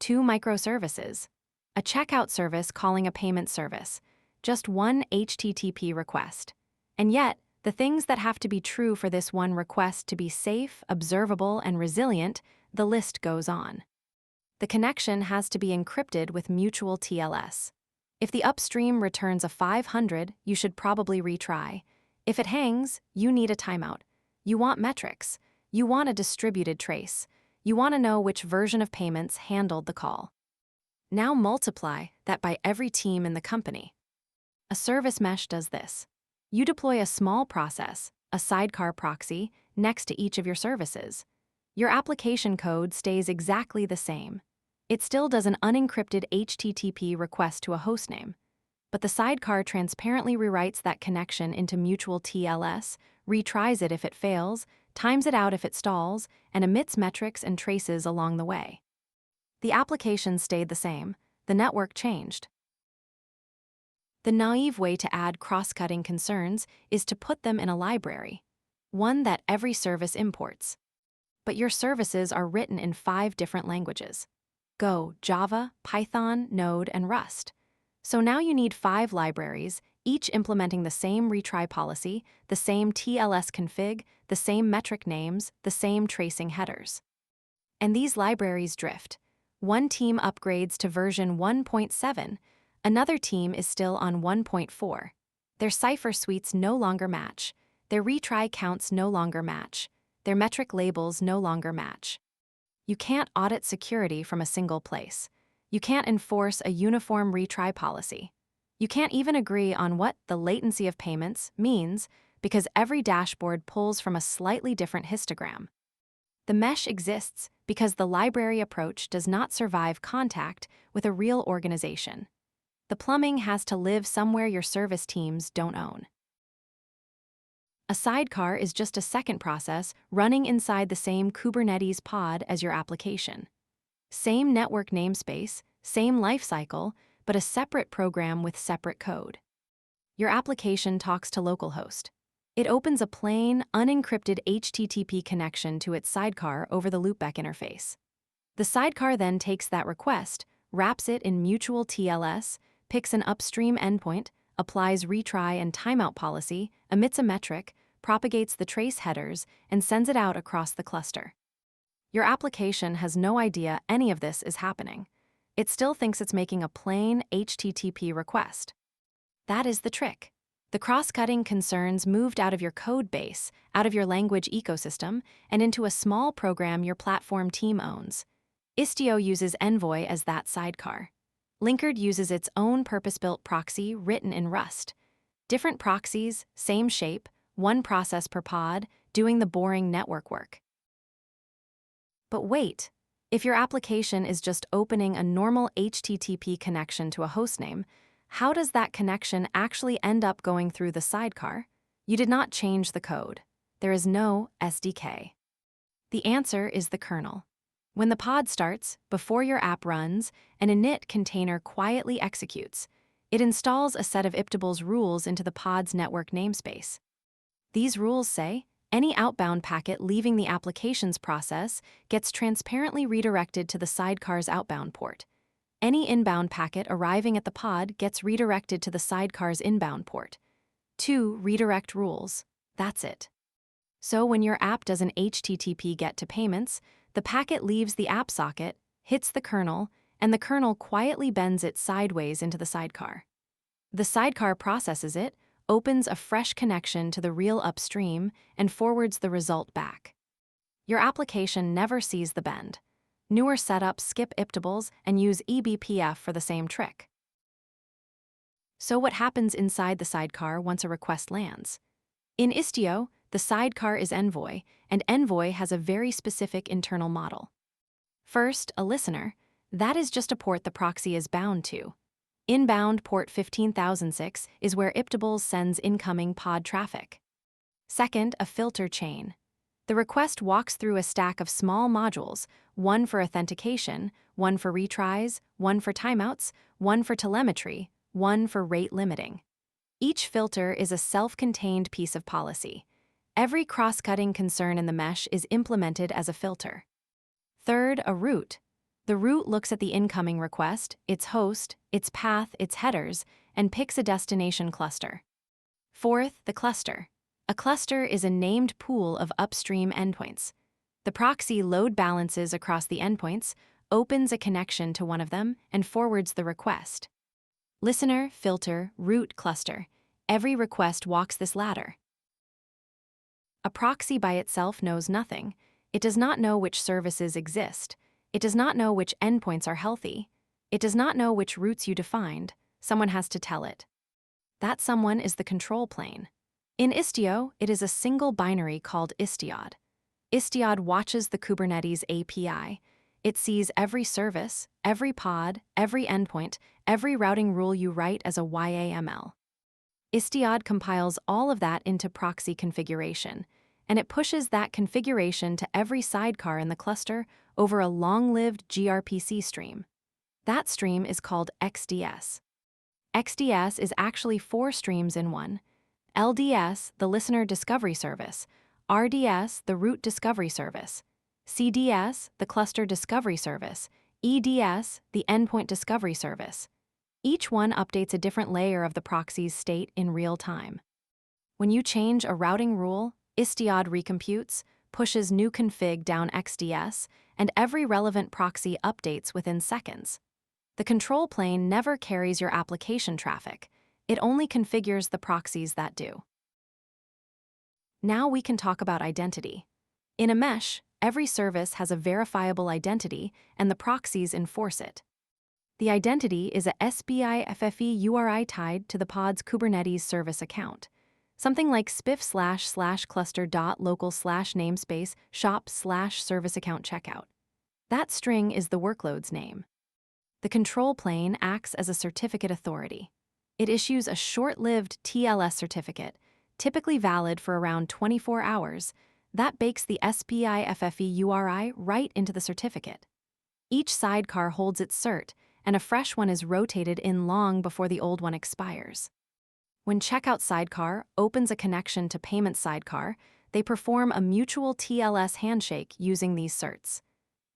2 microservices, a checkout service calling a payment service, just one HTTP request. And yet, the things that have to be true for this one request to be safe, observable, and resilient, the list goes on. The connection has to be encrypted with mutual TLS. If the upstream returns a 500, you should probably retry. If it hangs, you need a timeout. You want metrics. You want a distributed trace. You want to know which version of payments handled the call. Now multiply that by every team in the company. A service mesh does this. You deploy a small process, a sidecar proxy, next to each of your services. Your application code stays exactly the same. It still does an unencrypted HTTP request to a hostname, but the sidecar transparently rewrites that connection into mutual TLS, retries it if it fails, times it out if it stalls, and emits metrics and traces along the way. The application stayed the same, the network changed. The naive way to add cross-cutting concerns is to put them in a library, one that every service imports. But your services are written in 5 different languages: Go, Java, Python, Node, and Rust. So now you need 5 libraries, each implementing the same retry policy, the same TLS config, the same metric names, the same tracing headers. And these libraries drift. One team upgrades to version 1.7, another team is still on 1.4. Their cipher suites no longer match. Their retry counts no longer match. Their metric labels no longer match. You can't audit security from a single place. You can't enforce a uniform retry policy. You can't even agree on what the latency of payments means because every dashboard pulls from a slightly different histogram. The mesh exists because the library approach does not survive contact with a real organization. The plumbing has to live somewhere your service teams don't own. A sidecar is just a second process running inside the same Kubernetes pod as your application. Same network namespace, same lifecycle, but a separate program with separate code. Your application talks to localhost. It opens a plain, unencrypted HTTP connection to its sidecar over the loopback interface. The sidecar then takes that request, wraps it in mutual TLS, picks an upstream endpoint, applies retry and timeout policy, emits a metric, propagates the trace headers, and sends it out across the cluster. Your application has no idea any of this is happening. It still thinks it's making a plain HTTP request. That is the trick. The cross-cutting concerns moved out of your code base, out of your language ecosystem, and into a small program your platform team owns. Istio uses Envoy as that sidecar. Linkerd uses its own purpose-built proxy written in Rust. Different proxies, same shape, one process per pod, doing the boring network work. But wait, if your application is just opening a normal HTTP connection to a hostname, how does that connection actually end up going through the sidecar? You did not change the code. There is no SDK. The answer is the kernel. When the pod starts, before your app runs, an init container quietly executes. It installs a set of iptables rules into the pod's network namespace. These rules say, any outbound packet leaving the application's process gets transparently redirected to the sidecar's outbound port. Any inbound packet arriving at the pod gets redirected to the sidecar's inbound port. 2 redirect rules. That's it. So when your app does an HTTP get to payments, the packet leaves the app socket, hits the kernel, and the kernel quietly bends it sideways into the sidecar. The sidecar processes it, opens a fresh connection to the real upstream, and forwards the result back. Your application never sees the bend. Newer setups skip iptables and use eBPF for the same trick. So what happens inside the sidecar once a request lands? In Istio, the sidecar is Envoy, and Envoy has a very specific internal model. First, a listener. That is just a port the proxy is bound to. Inbound port 15006 is where iptables sends incoming pod traffic. Second, a filter chain. The request walks through a stack of small modules, one for authentication, one for retries, one for timeouts, one for telemetry, one for rate limiting. Each filter is a self-contained piece of policy. Every cross-cutting concern in the mesh is implemented as a filter. Third, a route. The root looks at the incoming request, its host, its path, its headers, and picks a destination cluster. Fourth, the cluster. A cluster is a named pool of upstream endpoints. The proxy load balances across the endpoints, opens a connection to one of them, and forwards the request. Listener, filter, root, cluster. Every request walks this ladder. A proxy by itself knows nothing. It does not know which services exist. It does not know which endpoints are healthy. It does not know which routes you defined. Someone has to tell it. That someone is the control plane. In Istio, it is a single binary called Istiod. Istiod watches the Kubernetes API. It sees every service, every pod, every endpoint, every routing rule you write as a YAML. Istiod compiles all of that into proxy configuration, and it pushes that configuration to every sidecar in the cluster over a long-lived gRPC stream. That stream is called XDS. XDS is actually 4 streams in one. LDS, the listener discovery service, RDS, the root discovery service, CDS, the cluster discovery service, EDS, the endpoint discovery service. Each one updates a different layer of the proxy's state in real time. When you change a routing rule, Istiod recomputes, pushes new config down XDS, and every relevant proxy updates within seconds. The control plane never carries your application traffic. It only configures the proxies that do. Now we can talk about identity. In a mesh, every service has a verifiable identity, and the proxies enforce it. The identity is a SPIFFE URI tied to the pod's Kubernetes service account. Something like spiff//cluster.local/namespace shop/service account checkout. That string is the workload's name. The control plane acts as a certificate authority. It issues a short-lived TLS certificate, typically valid for around 24 hours, that bakes the SPIFFE URI right into the certificate. Each sidecar holds its cert, and a fresh one is rotated in long before the old one expires. When checkout sidecar opens a connection to payment sidecar, they perform a mutual TLS handshake using these certs.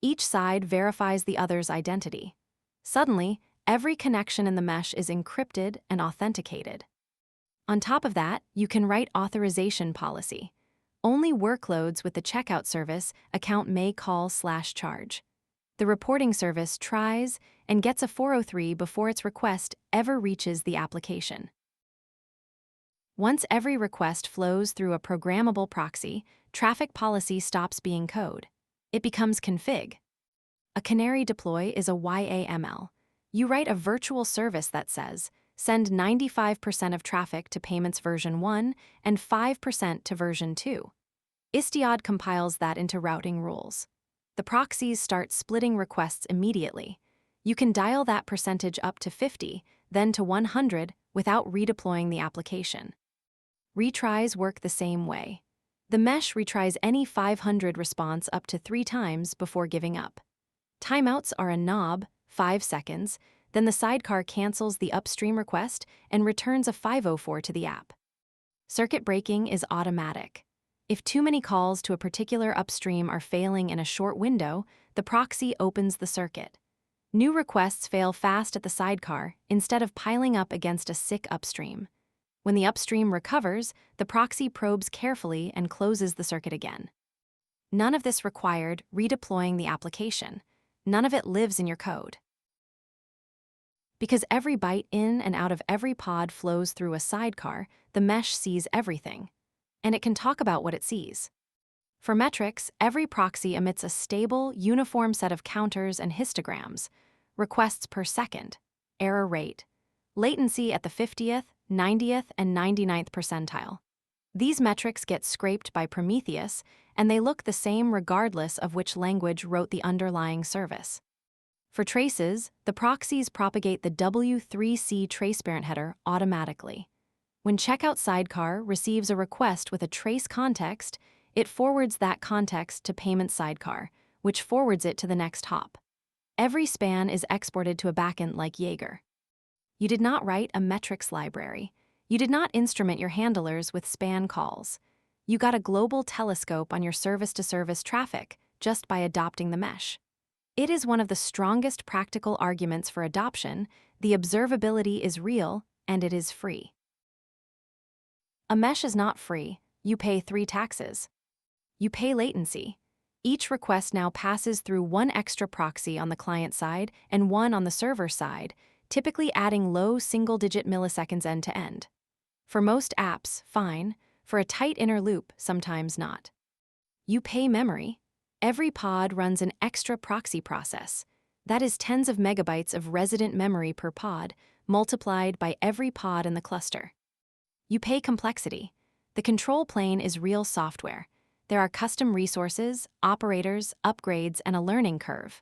Each side verifies the other's identity. Suddenly, every connection in the mesh is encrypted and authenticated. On top of that, you can write authorization policy. Only workloads with the checkout service account may call/charge. The reporting service tries and gets a 403 before its request ever reaches the application. Once every request flows through a programmable proxy, traffic policy stops being code. It becomes config. A canary deploy is a YAML. You write a virtual service that says, send 95% of traffic to payments version 1 and 5% to version 2. Istiod compiles that into routing rules. The proxies start splitting requests immediately. You can dial that percentage up to 50, then to 100 without redeploying the application. Retries work the same way. The mesh retries any 500 response up to 3 times before giving up. Timeouts are a knob, 5 seconds, then the sidecar cancels the upstream request and returns a 504 to the app. Circuit breaking is automatic. If too many calls to a particular upstream are failing in a short window, the proxy opens the circuit. New requests fail fast at the sidecar instead of piling up against a sick upstream. When the upstream recovers, the proxy probes carefully and closes the circuit again. None of this required redeploying the application. None of it lives in your code. Because every byte in and out of every pod flows through a sidecar, the mesh sees everything. And it can talk about what it sees. For metrics, every proxy emits a stable, uniform set of counters and histograms, requests per second, error rate, latency at the 50th, 90th, and 99th percentile. These metrics get scraped by Prometheus, and they look the same regardless of which language wrote the underlying service. For traces, the proxies propagate the W3C trace parent header automatically. When checkout sidecar receives a request with a trace context, it forwards that context to payment sidecar, which forwards it to the next hop. Every span is exported to a backend like Jaeger. You did not write a metrics library. You did not instrument your handlers with span calls. You got a global telescope on your service-to-service traffic just by adopting the mesh. It is one of the strongest practical arguments for adoption. The observability is real, and it is free. A mesh is not free. You pay 3 taxes. You pay latency. Each request now passes through one extra proxy on the client side and one on the server side, typically adding low single-digit milliseconds end-to-end. For most apps, fine. For a tight inner loop, sometimes not. You pay memory. Every pod runs an extra proxy process. That is tens of megabytes of resident memory per pod, multiplied by every pod in the cluster. You pay complexity. The control plane is real software. There are custom resources, operators, upgrades, and a learning curve.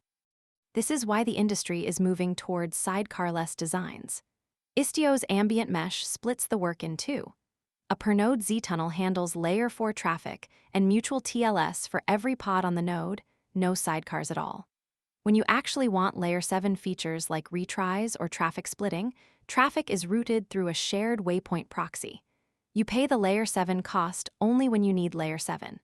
This is why the industry is moving towards sidecar-less designs. Istiod's Ambient Mesh splits the work in two. A per-node Z-tunnel handles layer 4 traffic and mutual TLS for every pod on the node, no sidecars at all. When you actually want layer 7 features like retries or traffic splitting, traffic is routed through a shared waypoint proxy. You pay the layer 7 cost only when you need layer 7.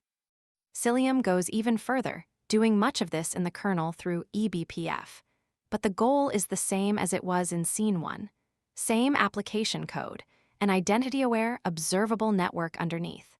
Cilium goes even further, doing much of this in the kernel through eBPF. But the goal is the same as it was in Scene 1. Same application code, an identity-aware, observable network underneath.